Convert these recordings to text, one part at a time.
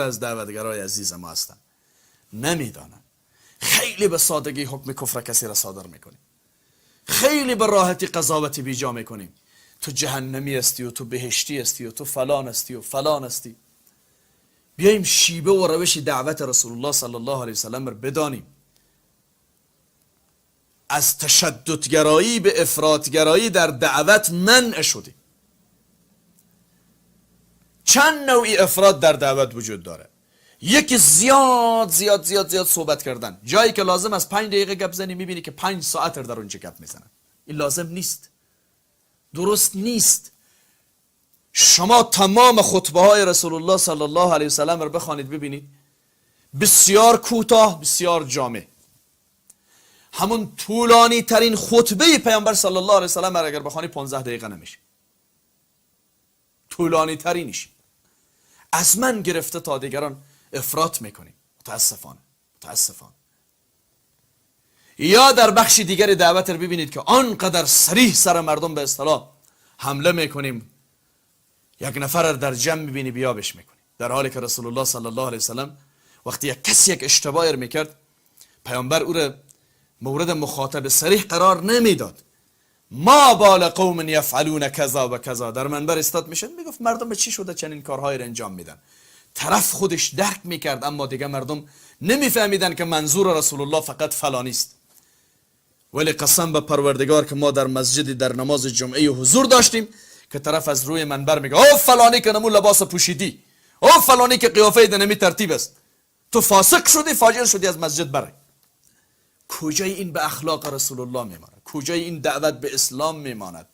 از دعوتگرای عزیز ما هستن نمیدانن. خیلی به سادگی حکم کفر کسی را صادر میکنیم، خیلی به راحتی قضاوت بیجا میکنیم. تو جهنمی هستی و تو بهشتی هستی و تو فلان هستی و فلان هستی. بیاییم شیبه و روش دعوت رسول الله صلی الله علیه وسلم را بدانیم. از تشددگرایی به افراطگرایی در دعوت منع شدیم. چند نوعی افراط در دعوت وجود داره. یکی زیاد زیاد زیاد زیاد صحبت کردن، جایی که لازم از 5 دقیقه گپ زنی میبینی که 5 ساعت در اونجا گپ میزنن. این لازم نیست، درست نیست. شما تمام خطبه های رسول الله صلی الله علیه وسلم رو بخوانید ببینید، بسیار کوتاه، بسیار جامع. همون طولانی ترین خطبه پیامبر صلی الله علیه وسلم اگر بخوانی 15 دقیقه نمیشه، طولانی ترینش. از من گرفته تا دیگران افراط میکنیم. متاسفانه. یا در بخش دیگر دعوت رو ببینید که آنقدر صریح سر مردم به اصطلاح حمله میکنیم، یک نفر در جمع میبینی بیابش میکنیم، در حالی که رسول الله صلی الله علیه وسلم وقتی یک کسی یک اشتباهی میکرد پیامبر او را مورد مخاطب صریح قرار نمیداد. ما بال قوم یفعلون کذا و کذا، در منبر استاد میشد میگفت مردم به چی شده چنین کارهایی را انجام میدن. طرف خودش درک میکرد اما دیگه مردم نمیفهمیدن که منظور رسول الله فقط فلانی است. ولی قسم به پروردگار که ما در مسجدی در نماز جمعه حضور داشتیم که طرف از روی منبر میگه او فلانی که نمون لباس پوشیدی، او فلانی که قیافه دنمی ترتیب است، تو فاسق شدی، فاجر شدی، از مسجد بره. کجای این به اخلاق رسول الله میماند؟ کجای این دعوت به اسلام میماند؟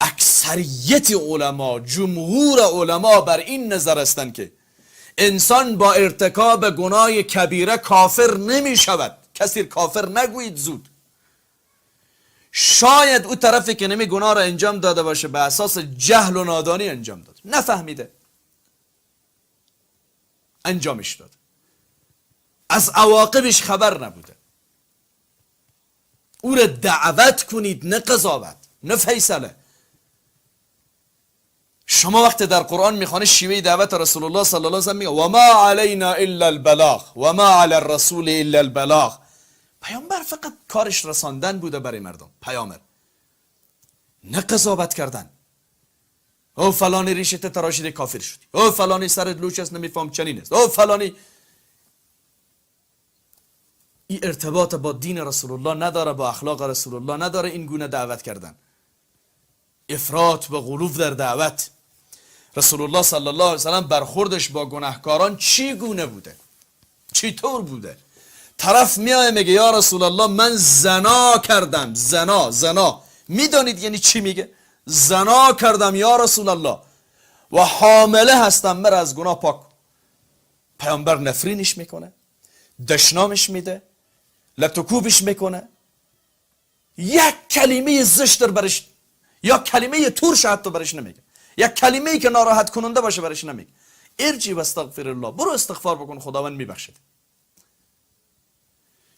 اکثریت علما، جمهور علما بر این نظر هستند که انسان با ارتکاب گناه کبیره کافر نمی شود. کسی کافر نگویید زود. شاید او طرفی که نمی گناه را انجام داده باشه به اساس جهل و نادانی انجام داد، نفهمیده، انجامش داد، از عواقبش خبر نبوده. او را دعوت کنید، نه قضاوت، نه فیصله. شما وقتی در قرآن میخوانید شیوه دعوت رسول الله صلی الله علیه و سلم میگه و ما علینا الا البلاغ و ما علی الرسول الا البلاغ. پیامبر فقط کارش رساندن بوده برای مردم، پیامبر، نه قضاوت کردن. او فلانی ریشت تراشیده کافر شدی، او فلانی سرت لوچ است نمیفهم چنین است، او فلانی. این ارتباط با دین رسول الله نداره، با اخلاق رسول الله نداره. این گونه دعوت کردن، افراط و غلو در دعوت. رسول الله صلی الله علیه وسلم برخوردش با گناهکاران چی گونه بوده؟ چطور بوده؟ طرف میاد میگه یا رسول الله من زنا کردم. زنا میدانید یعنی چی میگه؟ زنا کردم یا رسول الله و حامله هستم، مرا از گناه پاک. پیامبر نفرینش میکنه، دشنامش میده، لطکوبش میکنه، یک کلمه زشت برش یا کلمه ترش حتی برش نمیگه، یک کلمه‌ای که ناراحت کننده باشه برش نمیگه. ارجی و استغفر الله، برو استغفار بکن خداوند میبخشد.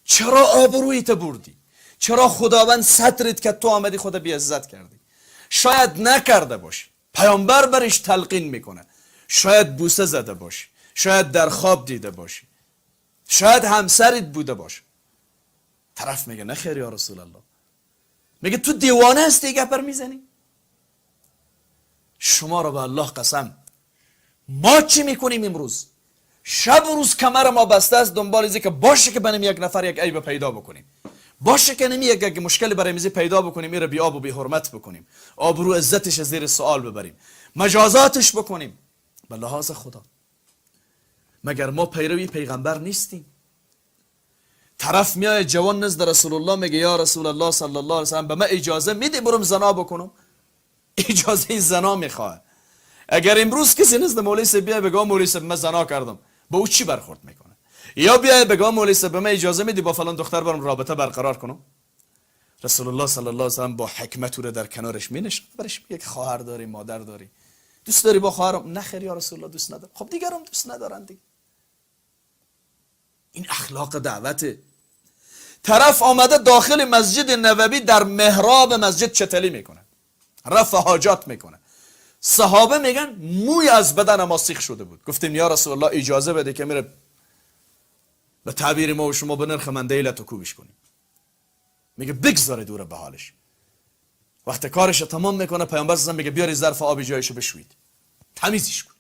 چرا آبرویت بردی؟ چرا خداوند سترت که تو آمدی خدا بی عزت کردی؟ شاید نکرده باشی، پیامبر برش تلقین میکنه، شاید بوسه زده باشی، شاید در خواب دیده باشی، شاید همسرت بوده باشه. طرف میگه نه خیر یا رسول الله، میگه تو دیوانه هستی گپر میزنی؟ شما را به الله قسم ما چی میکنیم امروز؟ شب و روز کمر ما بسته است دنبال اینه که باشه که بنم یک نفر یک عیب پیدا بکنیم، باشه که نمی یک مشکل برای میزی پیدا بکنیم، میره بی آب و بی حرمت بکنیم، آبرو عزتش زیر سوال ببریم، مجازاتش بکنیم. به لحاظ خدا مگر ما پیروی پیغمبر نیستیم؟ طرف میاد جوان نزد رسول الله میگه یا رسول الله صلی الله علیه و سلم به من اجازه میده برم زنا بکنم؟ اجازه زنا میخواد. اگر امروز کسی نزد مولوی صاحب بیاد بگه مولوی صاحب من زنا کردم، با او چی برخورد میکنه؟ یا بیاد بگه مولوی صاحب به من اجازه میدی با فلان دختر برم رابطه برقرار کنم؟ رسول الله صلی الله علیه و سلم با حکمت او در کنارش مینشست، برش میگه خواهر داری، مادر داری، دوست داری با خواهرم؟ نه خیر یا رسول الله دوست ندارم. خب دیگرم دوست ندارن دیگه. این اخلاق دعوته. طرف آمده داخل مسجد نبوی در محراب مسجد چتلی میکنه، رفع حاجات میکنه، صحابه میگن موی از بدن ما سیخ شده بود. گفتیم یا رسول الله اجازه بده که میره به تعبیر ما و شما به نرخ مندیلت و کوبش کنیم. میگه بگذاره دوره به حالش. وقتی کارش تمام میکنه پیامبر صلی میگه بیاری ظرف آبی جایشو بشوید، تمیزش کن.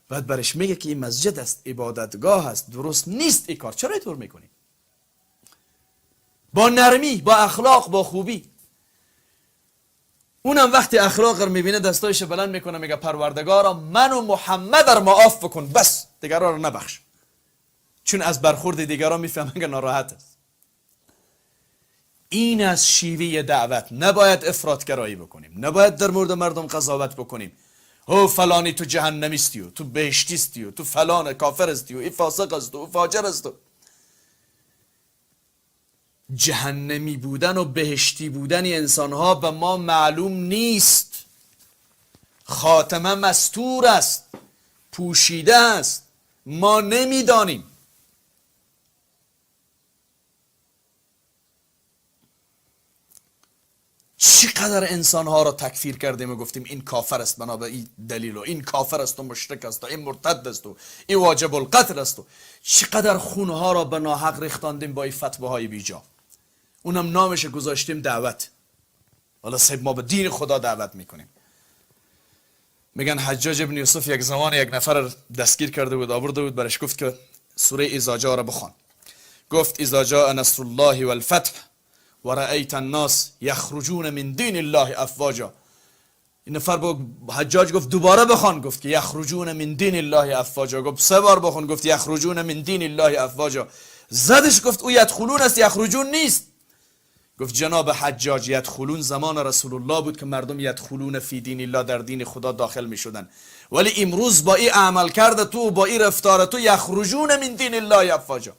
بعد برش میگه که این مسجد است، عبادتگاه است، درست نیست این کار، چرا اینطور میکنی؟ با نرمی، با اخلاق، با خوبی. اونم وقتی اخلاق رو میبینه دستایش بلند میکنه میگه پروردگارا من و محمد رو معاف بکن، بس دیگران رو نبخش. چون از برخورد دیگران میفهمن که ناراحت است. این از شیوه دعوت. نباید افراطگرایی بکنیم، نباید در مورد مردم قضاوت بکنیم. او فلانی تو جهنمیستی و تو بهشتیستی و تو فلان کافر استی و این فاسق است و فاجر است. جهنمی بودن و بهشتی بودن انسان ها به ما معلوم نیست. خاتمه مستور است، پوشیده است، ما نمیدانیم. چقدر انسان ها را تکفیر کردیم و گفتیم این کافر است بنا به این دلیل و این کافر است و مشرک است و این مرتد است و این واجب القتل است و چقدر خون ها را به ناحق ریختاندیم با این فتواهای بیجا. اونم نامش گذاشتیم دعوت. والا صاحب ما به دین خدا دعوت میکنیم. میگن حجاج ابن یوسف یک زمان یک نفر دستگیر کرده بود، آورده بود برش گفت که سوره اذا جاء را بخوان. گفت اذا جاء نصر الله والفتح ورأیت الناس یخرجون من دین الله افواجا. این نفر با حجاج گفت دوباره بخوان. گفت که یخرجون من دین الله افواجا. گفت 3 بار بخوان. گفت یخرجون من دین الله افواجا. زدش گفت او یدخلون است، یخرجون نیست. گفت جناب حجاج یدخلون زمان رسول الله بود که مردم یدخلون فی دین الله، در دین خدا داخل می شدن، ولی امروز با این عمل کرده تو و با این رفتار تو یخرجون من دین الله افواجا،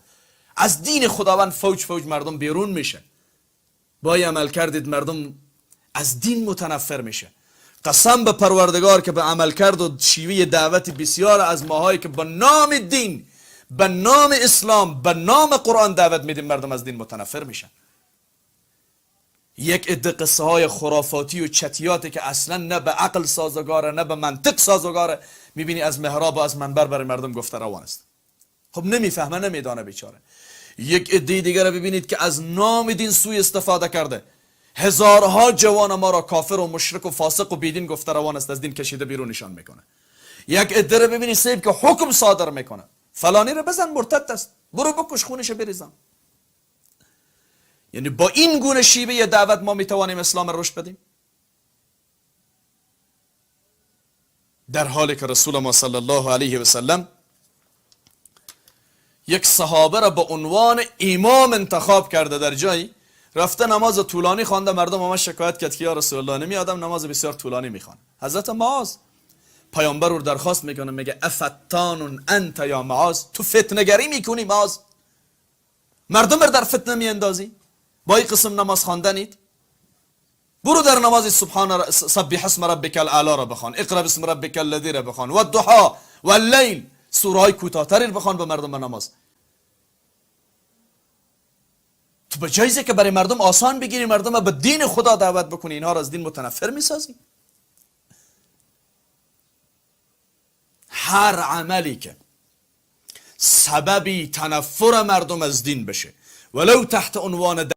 از دین خداوند فوج فوج مردم بیرون میشه. با این عمل کردید مردم از دین متنفر میشه. قسم به پروردگار که به عمل کرد و شیوه دعوت بسیار از ماهایی که به نام دین، به نام اسلام، به نام قرآن دعوت میدیم مردم از دین متنفر میشن. یک عده قصه های خرافاتی و چتیاتی که اصلا نه به عقل سازگاره نه به منطق سازگاره میبینی از محراب و از منبر برای مردم گفته روان است. خب نمیفهمه، نمیدانه بیچاره. یک عده دیگر ببینید که از نام دین سوء استفاده کرده، هزارها جوان ما را کافر و مشرک و فاسق و بیدین گفته روان است، از دین کشیده بیرونشان میکنه. یک عده رو ببینید صاحب که حکم صادر میکنه فلانی رو بزن مرتد است، برو بکش خونش بریزم. یعنی با این گونه شیوه دعوت ما میتوانیم اسلام رشد بدیم؟ در حالی که رسول ما صلی الله علیه و سلم یک صحابه را به عنوان امام انتخاب کرده، در جایی رفته نماز طولانی خوانده، مردم همش شکایت کرد که یا رسول الله نمی آدم نماز بسیار طولانی میخوانه. حضرت معاذ پیامبر رو درخواست میکنه، میگه افتان انت یا معاذ، تو فتنه گری میکنی معاذ؟ مردم رو در فتنه میاندازی با این قسم نماز خواندنید؟ برو در نماز سبح اسم ربک الاعلی را بخوان، اقرا باسم ربک الذی را بخوان، و الضحی و اللیل، سوره های کوتاه‌تری رو بخوان به مردم به نماز. تو به جایزه که برای مردم آسان بگیری، مردم به دین خدا دعوت بکنی، اینها را از دین متنفر میسازی. هر عملی که سببی تنفر مردم از دین بشه، ولو تحت عنوان